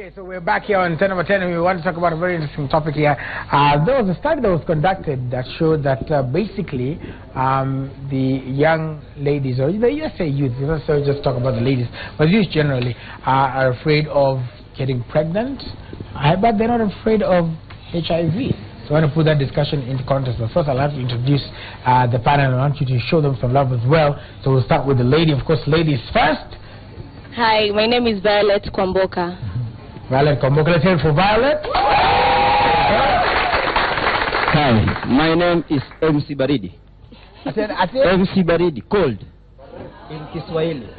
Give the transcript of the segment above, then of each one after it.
Okay, so we're back here on 10 over 10 and we want to talk about a very interesting topic here. There was a study that was conducted that showed that basically the young ladies, or let's say youth, let's just talk about the ladies, but youth generally are afraid of getting pregnant, but they're not afraid of HIV. So I want to put that discussion into context. But first I'll have to introduce the panel and I want you to show them some love as well. So we'll start with the lady, of course, ladies first. Hi, my name is Violet Kwamboka. Violet Kwamboka, let's hear it for Violet. Hi, my name is MC Baridi. I said MC Baridi, cold in Kiswahili.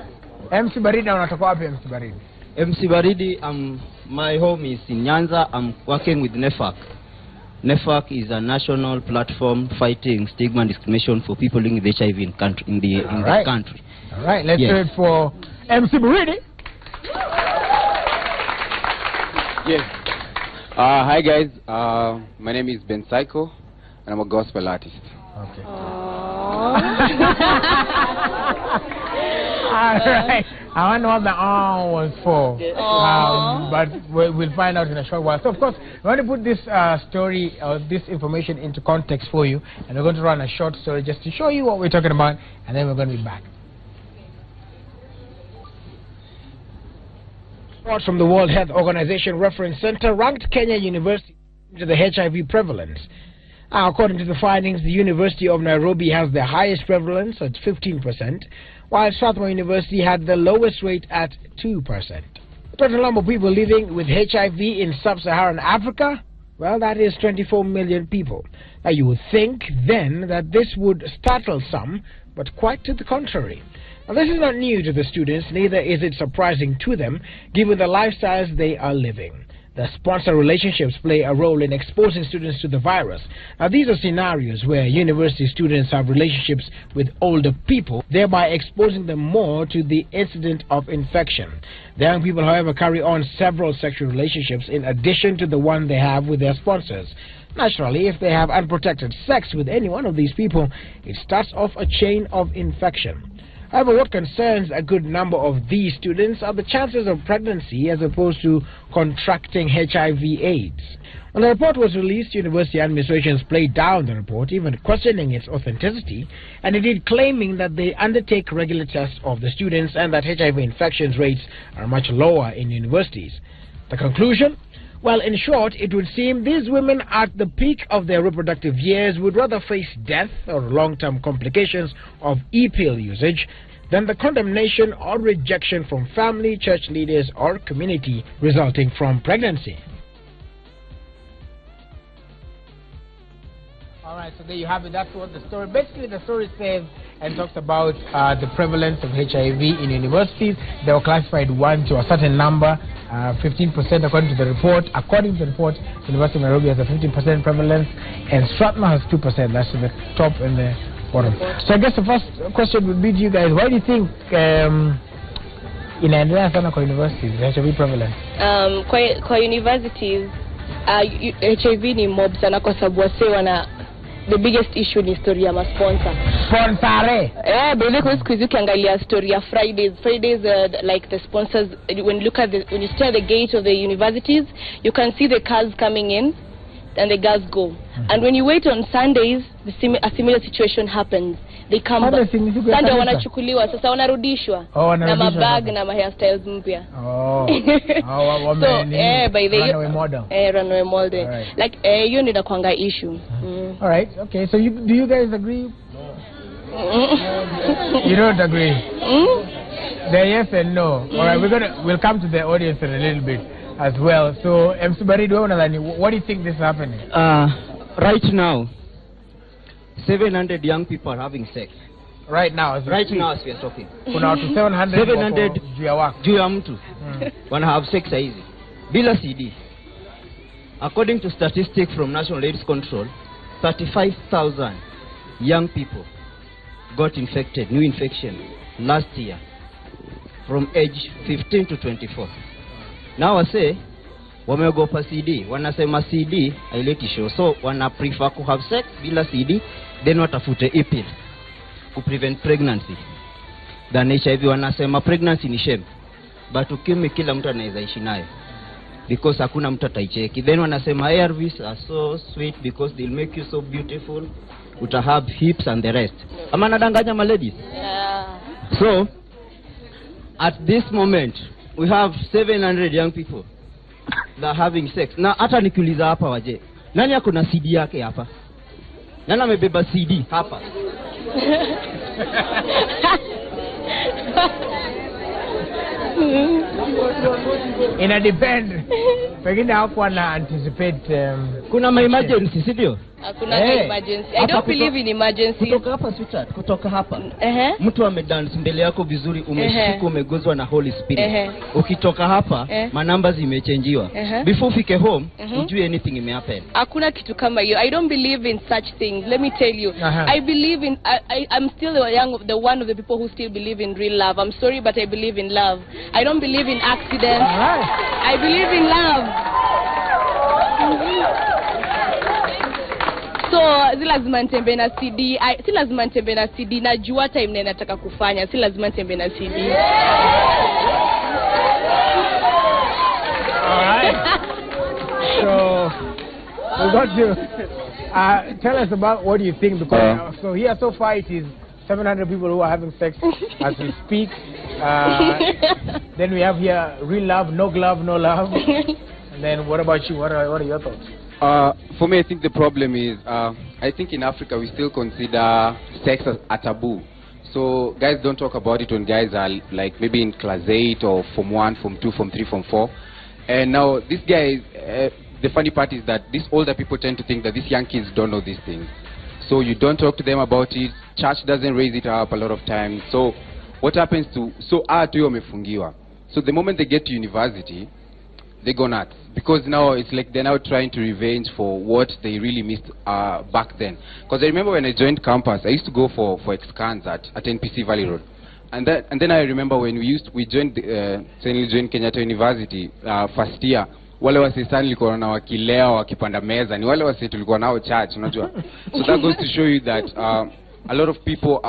MC Baridi, unatoka wapi MC Baridi? MC Baridi, my home is in Nyanza. I'm working with NEFAC. NEFAC is a national platform fighting stigma and discrimination for people living with HIV in the country. All right, let's hear it for MC Baridi. Yes. Hi guys. My name is Ben Psycho, and I'm a gospel artist. Okay. All right. I wonder what the was for. But we'll find out in a short while. So of course, we want to put this story or this information into context for you, and we're going to run a short story just to show you what we're talking about, and then we're going to be back. Reports from the World Health Organization Reference Center ranked Kenya University to the HIV prevalence. According to the findings, the University of Nairobi has the highest prevalence at 15%, while Strathmore University had the lowest rate at 2%. The total number of people living with HIV in sub-Saharan Africa, well, that is 24 million people. Now, you would think then that this would startle some, but quite to the contrary. Now, this is not new to the students, neither is it surprising to them, given the lifestyles they are living. The sponsor relationships play a role in exposing students to the virus. Now, these are scenarios where university students have relationships with older people, thereby exposing them more to the incident of infection. The young people, however, carry on several sexual relationships in addition to the one they have with their sponsors. Naturally, if they have unprotected sex with any one of these people, it starts off a chain of infection. However, what concerns a good number of these students are the chances of pregnancy as opposed to contracting HIV/AIDS. When the report was released, university administrations played down the report, even questioning its authenticity, and indeed claiming that they undertake regular tests of the students and that HIV infections rates are much lower in universities. The conclusion? Well, in short, it would seem these women at the peak of their reproductive years would rather face death or long-term complications of e-pill usage than the condemnation or rejection from family, church leaders, or community resulting from pregnancy. All right, so there you have it. That's what the story, basically the story says and talks about the prevalence of HIV in universities. They were classified 1 to a certain number, 15% according to the report. According to the report, the University of Nairobi has a 15% prevalence, and Strathmore has 2%. That's the top and the bottom. So I guess the first question would be to you guys: why do you think inaendelea sana kwa universities HIV prevalence? Kwa universities HIV ni mob sana kwa sababu wase wana the biggest issue ni story ya sponsor. Basically you ukiangalia story ya Fridays like the sponsors, when you stare at the gate of the universities, you can see the cars coming in and the girls go. And when you wait on Sundays, a similar situation happens. They come back. Sunday wanachukuliwa, sasa wanarudishwa na mabag na hairstyles mpya. So by the runway model. Like hiyo ndio kwanga issue. All right. Okay. So do you guys agree? You don't agree? The yes and no. All right. We'll come to the audience in a little bit as well. So MC Baridi, what do you think this is happening? Right now, 700 young people are having sex. Right now as we are talking. Kuna watu 700 juu ya mtu wanna have sex hizi bila CD. According to statistics from National AIDS Control, 35,000 young people got infected, new infection last year from age 15 to 24. Now I say wameogopa CD, wanasema CD haileti show, so wana prefer to have sex bila CD, then watafute e-pill to prevent pregnancy than HIV. Wanasema pregnancy ni shame, but ukimwi kila mtu anaweza ishi nayo. because hakuna mtu ataicheki. Then wanasema ARVs are so sweet because they'll make you so beautiful, uta have hips and the rest. Ama nadanganya ma ladies? Yeah. So at this moment we have 700 young people that are having sex. Na hata nikiuliza hapa waje, nani ako na CD yake hapa? Nani amebeba CD hapa? Ina depend. Pengine hapo ana anticipate kuna my emergency, si ndio? Hakuna emergency. I don't believe in emergency. Kutoka hapa sweetheart, kutoka hapa. Mtu amedance mbele yako vizuri, umeshika umegozwa na Holy Spirit. Ukitoka hapa, manamba zimechangiwa. Before ufike home, ujue anything imehappen. Hakuna kitu kama hiyo. I don't believe in such things. Let me tell you. I believe in I'm still the one of the people who still believe in real love. I'm sorry, but I believe in love. I don't believe in accidents. I believe in love. So si lazima nitembe na CD, si lazima nitembe na CD, najua time nene nataka kufanya, si lazima nitembe na CD. Alright. So we got to tell us about what you think, because so here so far it is 700 people who are having sex as we speak. Then we have here real love, no glove, no love. And then what about you? What are your thoughts? For me, I think the problem is, I think in Africa we still consider sex as a taboo. So guys don't talk about it when guys are like maybe in class 8 or Form 1, Form 2, Form 3, Form 4. And now these guys, the funny part is that these older people tend to think that these young kids don't know these things. So you don't talk to them about it. Church doesn't raise it up a lot of times. So what happens to, so the moment they get to university, they go nuts, because now it's like they're now trying to revenge for what they really missed back then. Because I remember when I joined campus, I used to go for ex-cans at NPC Valley Road, and then I remember when we joined Kenyatta University first year, wale wasisani likuwa na wakilea wakipanda meza ni wale wasi tulikuwa nao church, unajua. So that goes to show you that a lot of people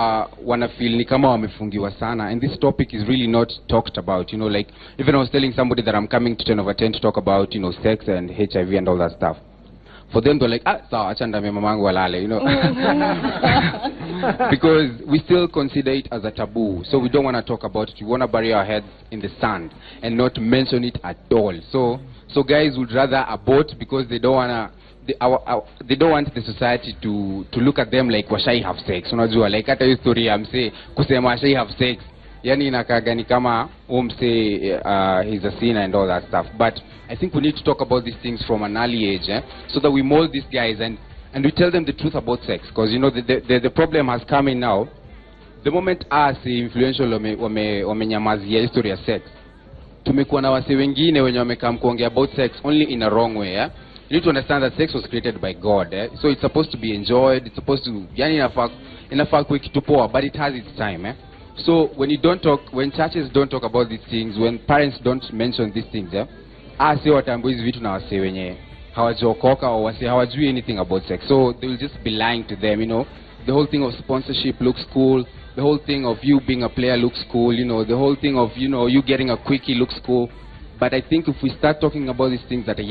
wanna feel ni kama wamefungiwa sana, and this topic is really not talked about. You know, like even I was telling somebody that I'm coming to 10 over 10 to talk about, you know, sex and HIV and all that stuff. For them they're like, sawa acha ndame mamangu walale, you know. Because we still consider it as a taboo, so we don't want to talk about it. We want to bury our heads in the sand and not mention it at all. So guys would rather abort because they don't wanna, they don't want the society to look at them like washai have sex. Unajua, like hata hiyo story ya mse kusema washai have sex, yani inakaga ni kama mse he's a sinner and all that stuff. But I think we need to talk about these things from an early age, so that we mold these guys and we tell them the truth about sex. Because you know the problem has come in now. The moment us influential wamenyamazia history ya sex, tumekuwa na wase wengine wenye wamekam kuongea about sex only in a wrong way. You need to understand that sex was created by God, so it's supposed to be enjoyed, it's supposed to, yani inafaa kuwa kitu poa, but it has its time. So when churches don't talk about these things, when parents don't mention these things, si watambua hizi vitu na wase wenye hawajokoka au wase hawajui anything about sex, so they will just be lying to them. You know, the whole thing of sponsorship looks cool, the whole thing of you being a player looks cool, you know, the whole thing of, you know, you getting a quickie looks cool. But I think if we start talking about these things at a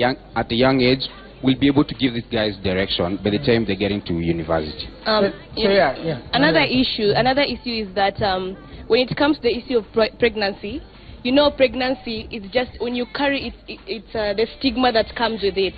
young age, we'll be able to give these guys direction by the time they get into university. Another issue is that when it comes to the issue of pregnancy, you know, pregnancy is just, when you carry it, it's the stigma that comes with it.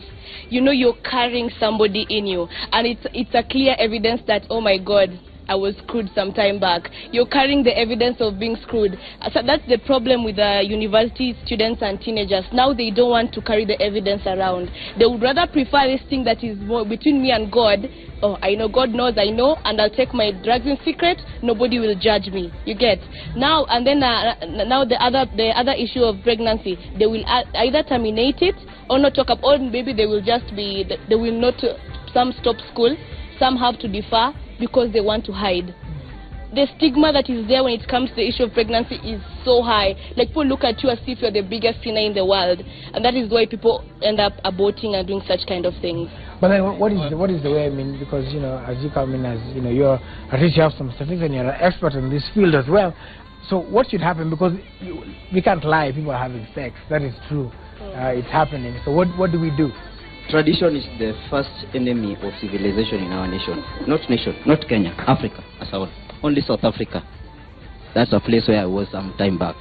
You know, you're carrying somebody in you, and it's a clear evidence that, oh my God, I was screwed some time back. You're carrying the evidence of being screwed. So that's the problem with university students and teenagers. Now they don't want to carry the evidence around. They would rather prefer this thing that is more between me and God. Oh, I know God knows I know, and I'll take my drugs in secret. Nobody will judge me. You get? Now and then now the other issue of pregnancy, they will either terminate it or not talk about, or maybe they will just be, they will not, some stop school, some have to defer because they want to hide. The stigma that is there when it comes to the issue of pregnancy is so high. Like, people look at you as if you're the biggest sinner in the world, and that is why people end up aborting and doing such kind of things. But then what is the way? I mean, because, you know, as you come in as, you know, you're, at least you have some statistics and you're an expert in this field as well. So what should happen? Because we can't lie, people are having sex, that is true. it's happening. So what do we do? Tradition is the first enemy of civilization in our nation. Not Kenya, Africa as a whole. Only South Africa. That's a place where I was some time back.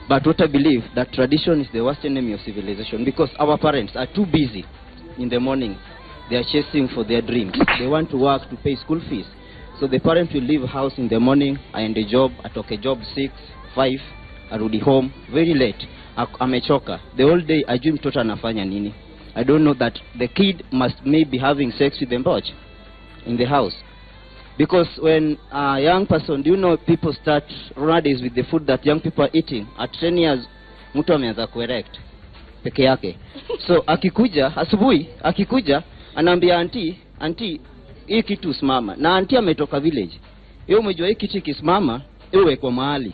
But what I believe, that tradition is the worst enemy of civilization, because our parents are too busy in the morning. They are chasing for their dreams. They want to work to pay school fees. So the parent will leave house in the morning, I end a job, I took a job 6, 5, arudi home, very late. Amechoka. The whole day, ajui mtoto anafanya nini. I don't know that the kid must maybe having sex with the mboch in the house. Because when a young person, do you know people start nowadays with the food that young people are eating? At 10 years, mtu ameanza kuerect peke yake. So akikuja, asubuhi, akikuja, anaambia auntie, hii kitu simama. Na auntie ametoka village. Yeye umejua hii kitu kisimama, iwe kwa mahali.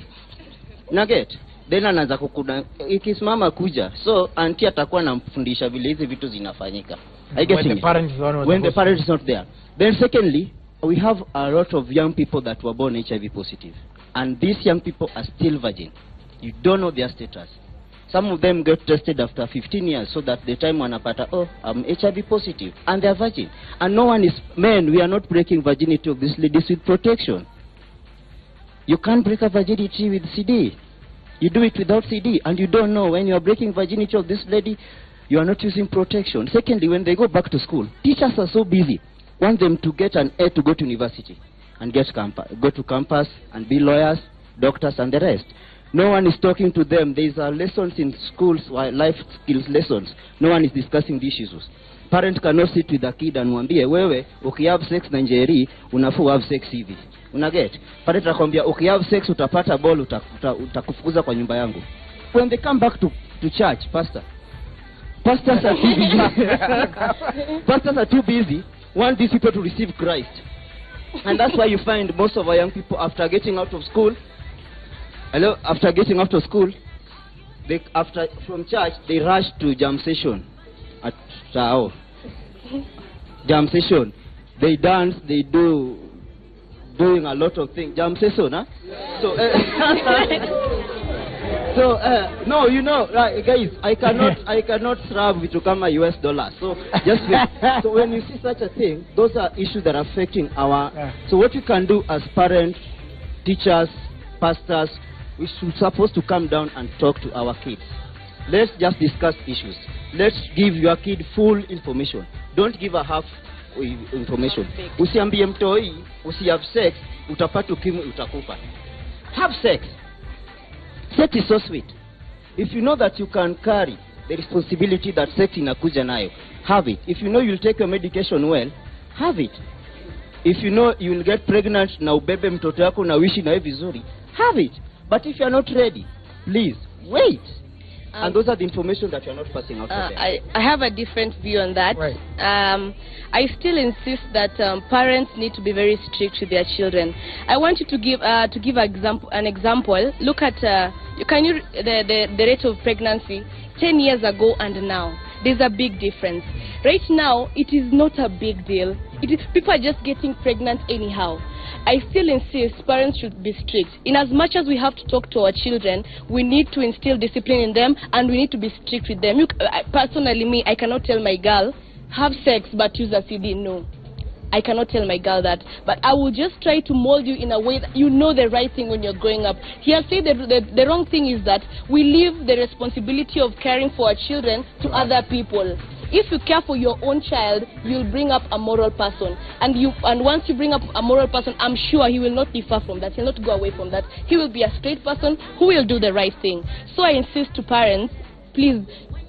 Na get? Then anaanza kukuda, ikisimama kuja. So auntie atakuwa anamfundisha vile hizi vitu zinafanyika. When the parent is not there. Then secondly, we have a lot of young people that were born HIV positive. And these young people are still virgin. You don't know their status. Some of them get tested after 15 years, so that the time wanapata, oh, I'm HIV positive. And they are virgin. And no one is, men, we are not breaking virginity of these ladies with protection. You can't break a virginity with CD. You do it without CD. And you don't know when you are breaking virginity of this lady, you are not using protection. Secondly, when they go back to school, teachers are so busy. Want them to get an A to go to university and go to campus and be lawyers, doctors, and the rest. No one is talking to them. There is lessons in schools, life skills lessons. No one is discussing these issues. Parent cannot sit with a kid and mwambie, wewe, ukihave sex na njeri, unafuu have sex hivi. Unaget? Parent akwambia, ukihave sex utapata ball, utakufukuza kwa nyumba yangu. When they come back to church, pastors are too busy. Pastors are too busy. Want these people to receive Christ. And that's why you find most of our young people, after getting out of school, from church, they rush to jam session at Tao. Jam session. They dance, they doing a lot of things. Jam session, huh? No, you know, guys, I cannot serve with US dollar. So just so when you see such a thing, those are issues that are affecting our. So what we can do as parents, teachers, pastors, we should supposed to come down and talk to our kids. Let's just discuss issues. Let's give your kid full information. Don't give a half information. Usiambie mtoi, usi have sex, utapata ukimwi utakufa. Have sex. Sex is so sweet. If you know that you can carry the responsibility that sex inakuja nayo, have it. If you know you'll take your medication well, have it. If you know you'll get pregnant na ubebe mtoto yako na wishi na vizuri, have it. But if you're not ready, please wait. And those are the information that you're not passing out to them. I have a different view on that. Right. I still insist that parents need to be very strict with their children. I want you to give an example. Look at the rate of pregnancy 10 years ago and now. There's a big difference. Right now, it is not a big deal. People are just getting pregnant anyhow. I still insist parents should be strict. In as much as we have to talk to our children, we need to instill discipline in them, and we need to be strict with them. Personally, I cannot tell my girl, have sex but use a CD. No. I cannot tell my girl that. But I will just try to mold you in a way that you know the right thing when you're growing up. He has said that the wrong thing is that we leave the responsibility of caring for our children to other people. If you care for your own child, you'll bring up a moral person. And once you bring up a moral person, I'm sure he will not be far from that. He'll not go away from that. He will be a straight person who will do the right thing. So I insist to parents, please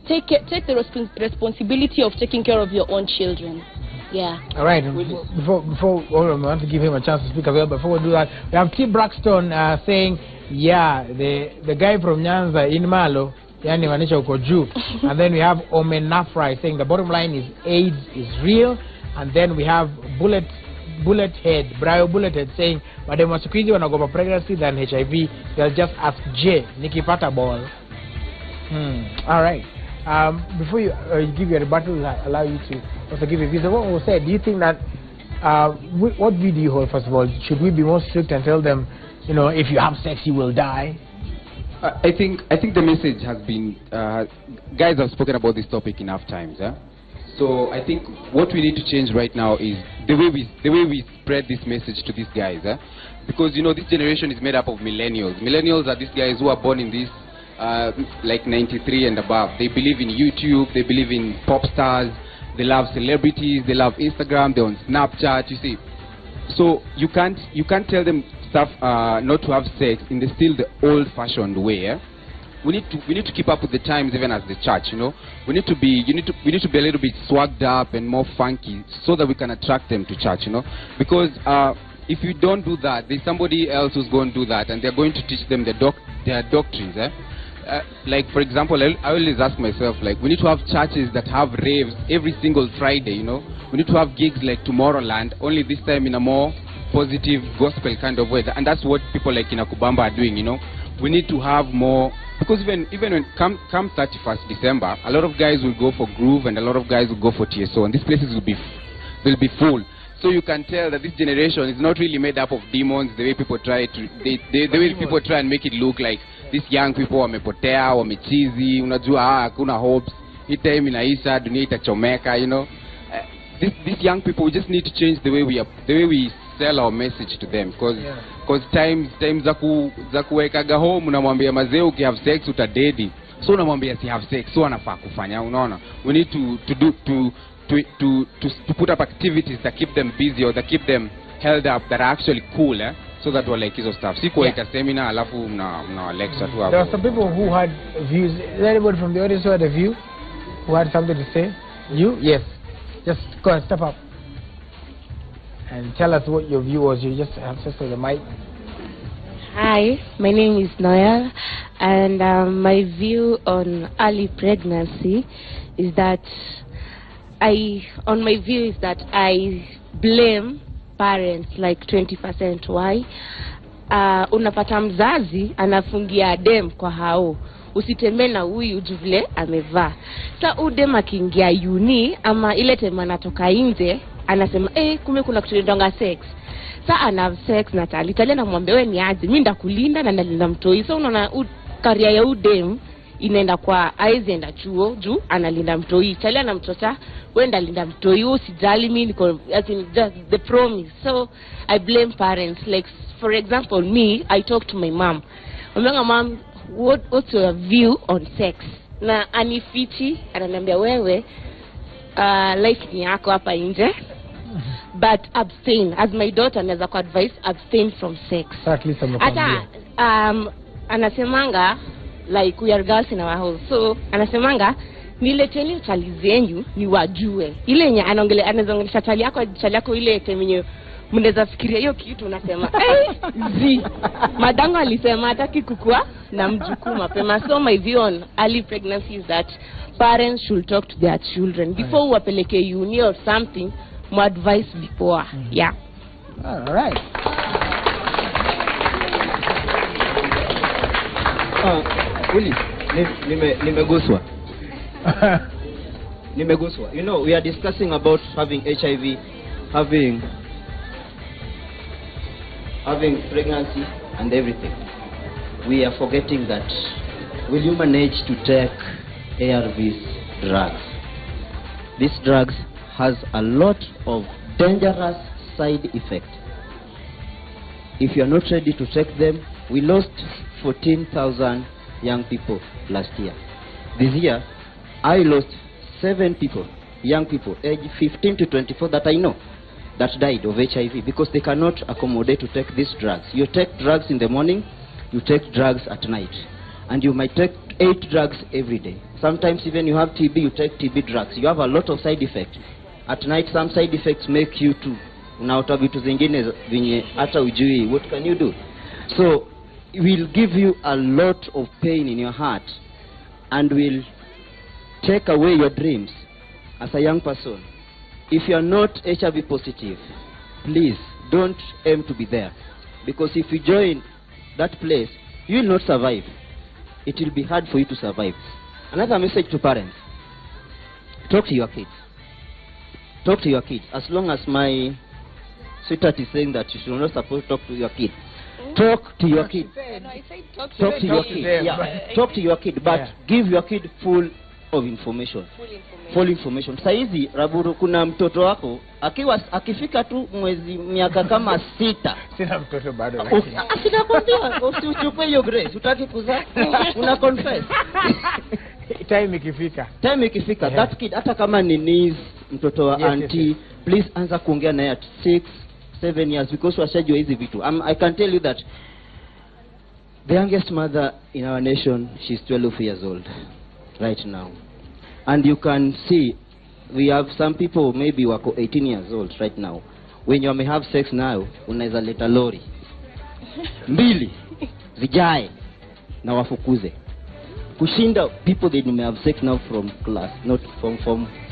take the responsibility of taking care of your own children. Yeah. All right. Before I want to give him a chance to speak as well. Before we do that, we have T. Braxton saying, yeah, the guy from Nyanza in Malo, yani manisha uko juu. And then we have Omenafrai saying the bottom line is AIDS is real. And then we have Bullethead saying, mademu siku hizi wanaogopa pregnancy than HIV. They'll just ask J, nikipata ball. All right. Before you give your rebuttal, allow you to also give a view. So what was said, do you think that, what view do you hold, first of all? Should we be more strict and tell them, you know, if you have sex, you will die? I think the message has been, guys have spoken about this topic enough times. So I think what we need to change right now is the way we spread this message to these guys. Because this generation is made up of millennials. Millennials are these guys who are born in this like 93 and above. They believe in YouTube, they believe in pop stars, they love celebrities, they love Instagram, they're on Snapchat, you see. So you can't tell them stuff not to have sex in the still the old-fashioned way. We need to keep up with the times, even as the church. We need to be a little bit swagged up and more funky so that we can attract them to church. Because if you don't do that, there's somebody else who's going to do that, and they're going to teach them their doctrines. Like for example, I always ask myself, like, we need to have churches that have raves every single Friday. We need to have gigs like Tomorrowland, only this time in a more positive gospel kind of way, and that's what people like in Akubamba are doing. We need to have more, because even when come 31st December, a lot of guys will go for Groove and a lot of guys will go for TSO, and these places will be full. So you can tell that this generation is not really made up of demons the way people try to the way people try and make it look like these young people wamepotea, wamechizi, unajua hakuna hopes, hii time inaisha, dunia itachomeka, these young people, we just need to change the way we sell our message to them, because times za kuwekaga home unamwambia mazee ukihave sex utadedi, so unamwambia si have sex, so anafaa kufanya, unaona. We need to put up activities that keep them busy or that keep them held up, that are actually cool, so that we're like hizo stuff. Si kuweka seminar alafu mna lecture tu hapo. There are some people who had views. Is there anybody from the audience who had a view, who had something to say? You? Yes. Just go ahead, step up and tell us what your view was. You just have to say the mic. Hi, my name is Noel, and my view on early pregnancy is that I blame parents like 20%. Why? Unapata mzazi anafungia dem kwa hao, usitembee na huyu juvile amevaa. Sa udem akiingia uni ama ile tema anatoka nje anasema kumbe kuna kitu ndonga sex. Sa ana sex na Talia namwambia wewe ni aje, mimi ndakulinda na nalinda mtoi. So unaona career ya udem inaenda kwa aizienda chuo juu analinda mtoi. Talia na mtota wewe ndalinda mtoi, usijali mimi niko as in the promise. So I blame parents. Like for example me, I talk to my mom. Mom, what's your view on sex? Na anifiti ananiambia wewe life ni yako hapa nje, but abstain. As my daughter anaweza ku advise abstain from sex. Exactly. Hata anasemanga like we are girls in our house, so anasemanga nileteni chali zenyu ni wajue ile yenye anaongelea chali yako ile temenye mnaweza fikiria hiyo kitu, unasema madango alisema hataki kukua na mjukuu mapema. So my view on early pregnancy is that parents should talk to their children before wapeleke uni or something, more advice before. Yeah. All right. Uli, nimeguswa. Nimeguswa. We are discussing about having HIV, having pregnancy and everything. We are forgetting that will you manage to take ARVs drugs? These drugs has a lot of dangerous side effects. If you are not ready to take them, we lost 14,000 young people last year. This year, I lost 7 people, young people, aged 15 to 24 that I know, that died of HIV because they cannot accommodate to take these drugs. You take drugs in the morning, you take drugs at night, and you might take 8 drugs every day. Sometimes even you have TB, you take TB drugs. You have a lot of side effects. At night, some side effects make you too. What can you do? So it will give you a lot of pain in your heart and will take away your dreams as a young person. If you are not HIV positive, please don't aim to be there, because if you join that place, you will not survive. It will be hard for you to survive. Another message to parents: talk to your kids. Talk to your kids. As long as my sweetheart is saying that you should not supposed to talk to your kids, Talk to your kid. No, I said talk to Talk to your to kid. them. Yeah. Talk to your kid, but give your kid full of information. Full information. Saizi Raburu, kuna mtoto wako akifika tu miaka kama 6. Sina mtoto bado. Sinakwambia usichukue hiyo grace, utaki kuzaa. Una confess. Time ikifika. That kid hata kama ni niece, mtoto wa auntie, please anza kuongea naye at 6, 7 years because washajua hizi vitu. I can tell you that the youngest mother in our nation, she's 12 years old right now. And you can see we have some people maybe wako 18 years old right now. When you may have sex now, unaweza leta lori 2 zijae na wafukuze. Kushinda people that may have sex now from class, not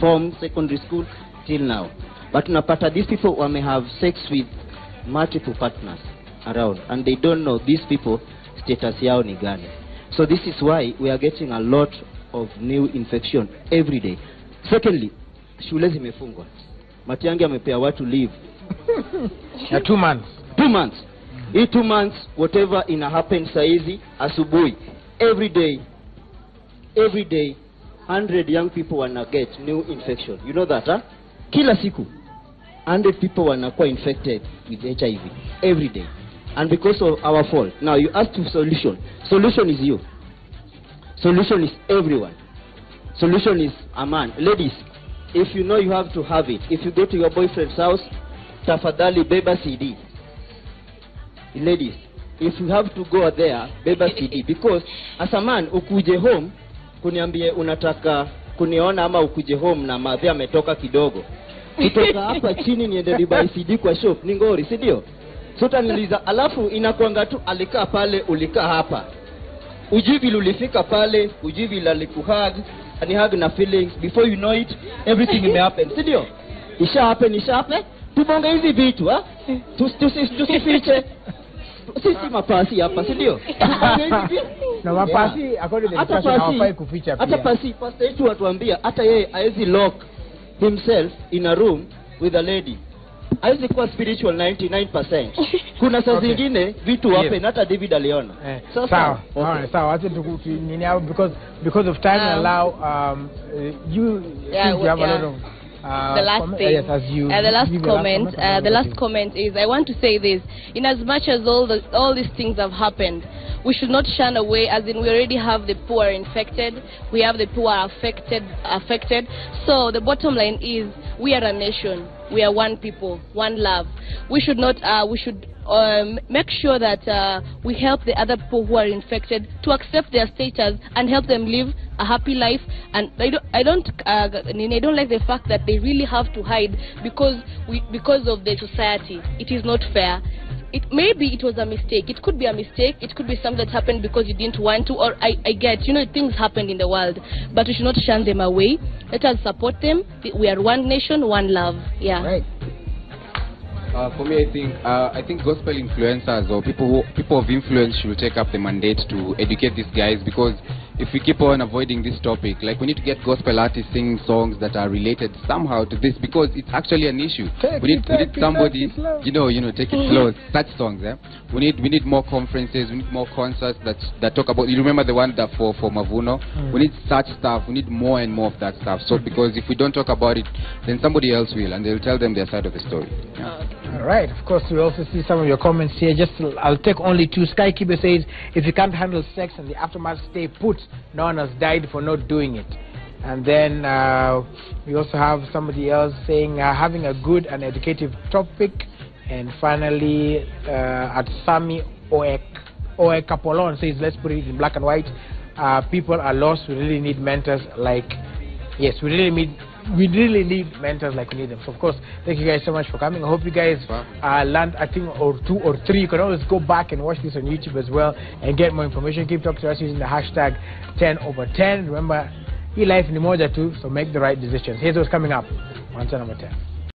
from secondary school till now. But unapata these people may have sex with multiple partners around, and they don't know these people status yao ni gani. So this is why we are getting a lot of new infection every day. Secondly, shule zimefungwa. Matiang'i amepea watu leave. 2 months. 2 months. In 2 months, whatever ina happen saizi, asubuhi, every day, 100 young people wanna get new infection. You know that, huh? Kila siku, 100 people wanakuwa infected with HIV every day. And because of our fault. Now you ask for solution. Solution is you. Solution is everyone. Solution is a man. Ladies, if you know you have to have it, if you go to your boyfriend's house, tafadhali beba CD. Ladies, if you have to go there, beba CD. Because as a man, ukuje home, kuniambie unataka kuniona ama ukuje home na madhi ametoka kidogo. Kutoka hapa chini niende nibuy CD kwa shop, ni ngori, si ndio? So utaniliza, alafu inakuanga tu alikaa pale, ulikaa hapa. Ujivi ulifika pale, ujivi alikuhug, ani hug na feelings, before you know it, everything may happen. Si ndio? Isha happen. Tubonge hizi vitu, ha? Tusifiche. Sisi mapasi hapa, si ndio? Na mapasi according to the discussion hawafai kuficha pia. Hata pasi, pastor yetu atuambia hata yeye haezi lock himself in a room with a lady. Haezi kuwa spiritual 99%. Kuna saa zingine vitu happen hata David aliona. Sawa. Acha nini hapo because of time allow you have a lot of the last thing, yes, as you the last comment is, I want to say this: in as much as all these things have happened, we should not shun away. As in, we already have the poor infected, we have the poor affected. So the bottom line is, we are a nation. We are one people, one love. We should not. We should make sure that we help the other people who are infected to accept their status and help them live a happy life. And I don't like the fact that they really have to hide because of the society. It is not fair. Maybe it was a mistake. It could be a mistake. It could be something that happened because you didn't want to. Or I get, things happened in the world, but we should not shun them away. Let us support them. We are one nation, one love. Yeah. Right. For me, I think gospel influencers or people of influence should take up the mandate to educate these guys, because if we keep on avoiding this topic, like, we need to get gospel artists singing songs that are related somehow to this, because it's actually an issue. We need somebody, take it slow. Such songs, we need more conferences, we need more concerts that talk about. You remember the one that for Mavuno? We need such stuff. We need more and more of that stuff. So because if we don't talk about it, then somebody else will, and they'll tell them their side of the story. Yeah. All right. Of course, we also see some of your comments here. I'll take only 2. Sky Kibe says, if you can't handle sex and the aftermath, stay put. No one has died for not doing it. And then we also have somebody else saying, having a good and educative topic. And finally, at Sami Oekapolon says, let's put it in black and white. People are lost. We really need mentors like, yes, we really need mentors like we need them. So of course, thank you guys so much for coming. I hope you guys learned a thing or 2 or 3. You can always go back and watch this on YouTube as well and get more information. Keep talking to us using the hashtag 10/10. Remember, life ni moja tu, so make the right decisions. Here's what's coming up. Answer number 10.